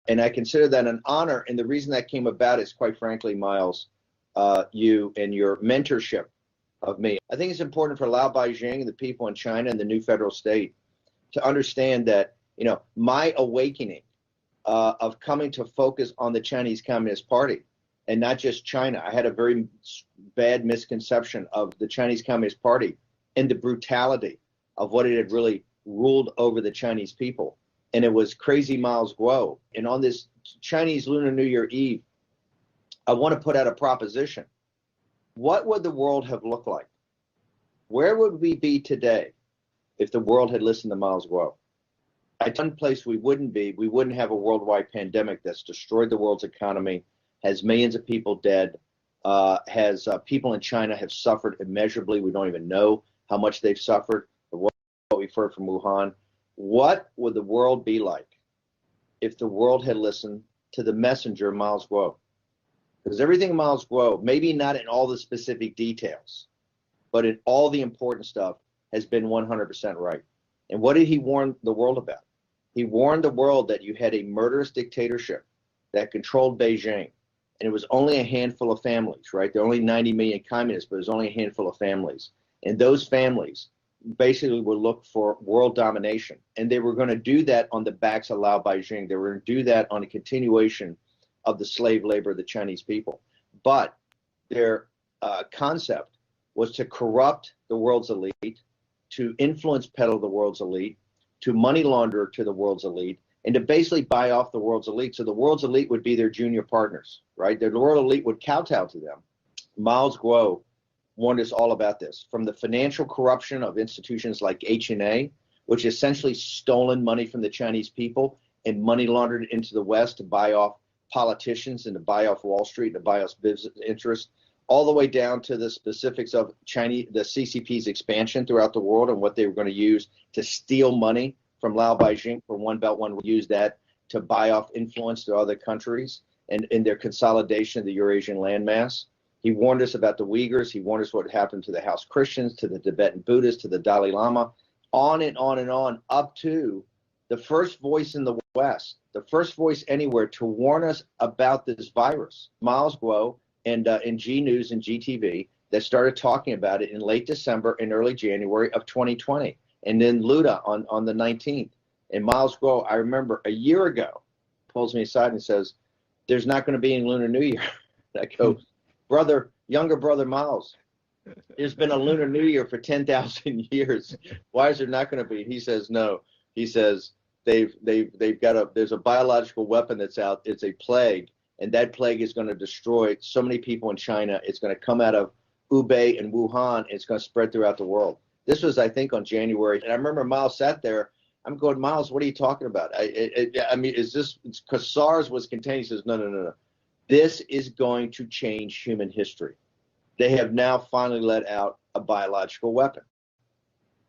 And I consider that an honor. And the reason that came about is, quite frankly, Miles, you and your mentorship of me. I think it's important for Lao Beijing and the people in China and the new federal state to understand that, my awakening of coming to focus on the Chinese Communist Party and not just China. I had a very bad misconception of the Chinese Communist Party and the brutality of what it had really ruled over the Chinese people. And it was crazy Miles Guo. And on this Chinese Lunar New Year Eve, I want to put out a proposition. What would the world have looked like? Where would we be today if the world had listened to Miles Guo? At one place we wouldn't be. We wouldn't have a worldwide pandemic that's destroyed the world's economy, has millions of people dead, has people in China have suffered immeasurably. We don't even know how much they've suffered, what we've heard from Wuhan. What would the world be like if the world had listened to the messenger, Miles Guo? Because everything Miles Guo, maybe not in all the specific details, but in all the important stuff, has been 100% right. And what did he warn the world about? He warned the world that you had a murderous dictatorship that controlled Beijing. And it was only a handful of families, right? There are only 90 million communists, but there's only a handful of families. And those families basically would look for world domination. And they were going to do that on the backs of Lao Beijing. They were going to do that on a continuation of the slave labor of the Chinese people. But their concept was to corrupt the world's elite, to influence peddle the world's elite, to money launder to the world's elite, and to basically buy off the world's elite. So the world's elite would be their junior partners, right? The world elite would kowtow to them. Miles Guo warned us all about this, from the financial corruption of institutions like H&A, which essentially stolen money from the Chinese people and money laundered it into the West to buy off politicians and to buy off Wall Street and to buy off business interests, all the way down to the specifics of the CCP's expansion throughout the world and what they were going to use to steal money from Lao Beijing for One Belt, One Road. Use that to buy off influence to other countries and in their consolidation of the Eurasian landmass. He warned us about the Uyghurs. He warned us what happened to the House Christians, to the Tibetan Buddhists, to the Dalai Lama, on and on and on, up to the first voice in the West, the first voice anywhere to warn us about this virus, Miles Guo, and in G News and GTV, that started talking about it in late December and early January of 2020. And then Luda on the 19th. And Miles Guo, I remember a year ago, pulls me aside and says, there's not going to be any Lunar New Year. I go, brother, younger brother Miles, there's been a Lunar New Year for 10,000 years. Why is there not going to be? He says, no. He says, they've got there's a biological weapon that's out. It's a plague. And that plague is going to destroy so many people in China. It's going to come out of Hubei and Wuhan. And it's going to spread throughout the world. This was, I think, on January. And I remember Miles sat there. I'm going, Miles, what are you talking about? I mean, is this because SARS was contained? He says, no. This is going to change human history. They have now finally let out a biological weapon.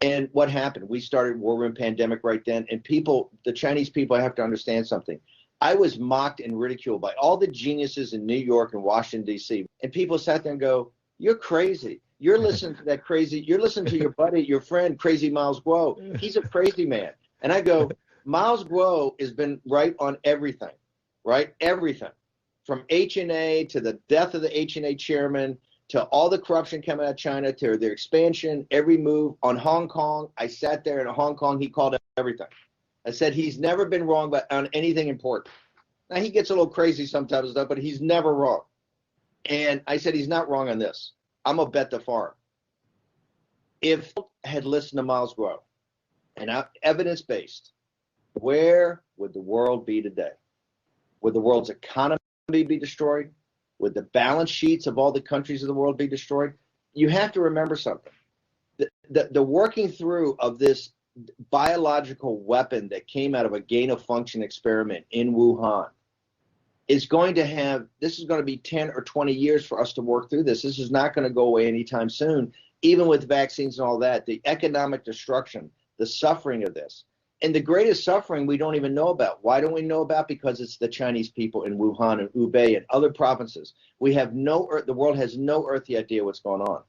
And what happened? We started war room pandemic right then. And people, the Chinese people, have to understand something. I was mocked and ridiculed by all the geniuses in New York and Washington, D.C. And people sat there and go, you're crazy. You're listening to that crazy. You're listening to your buddy, your friend, crazy Miles Guo. He's a crazy man. And I go, Miles Guo has been right on everything, right? Everything. From H&A to the death of the H&A chairman to all the corruption coming out of China to their expansion, every move on Hong Kong. I sat there in Hong Kong. He called everything. I said, he's never been wrong on anything important. Now, he gets a little crazy sometimes, stuff, but he's never wrong. And I said, he's not wrong on this. I'm going to bet the farm. If I had listened to Miles Guo and evidence-based, where would the world be today? Would the world's economy be destroyed? Would the balance sheets of all the countries of the world be destroyed? You have to remember something. The working through of this biological weapon that came out of a gain-of-function experiment in Wuhan is going to this is going to be 10 or 20 years for us to work through this. This is not going to go away anytime soon, even with vaccines and all that. The economic destruction, the suffering of this. And the greatest suffering we don't even know about. Why don't we know about? Because it's the Chinese people in Wuhan and Hubei and other provinces. The world has no earthly idea what's going on.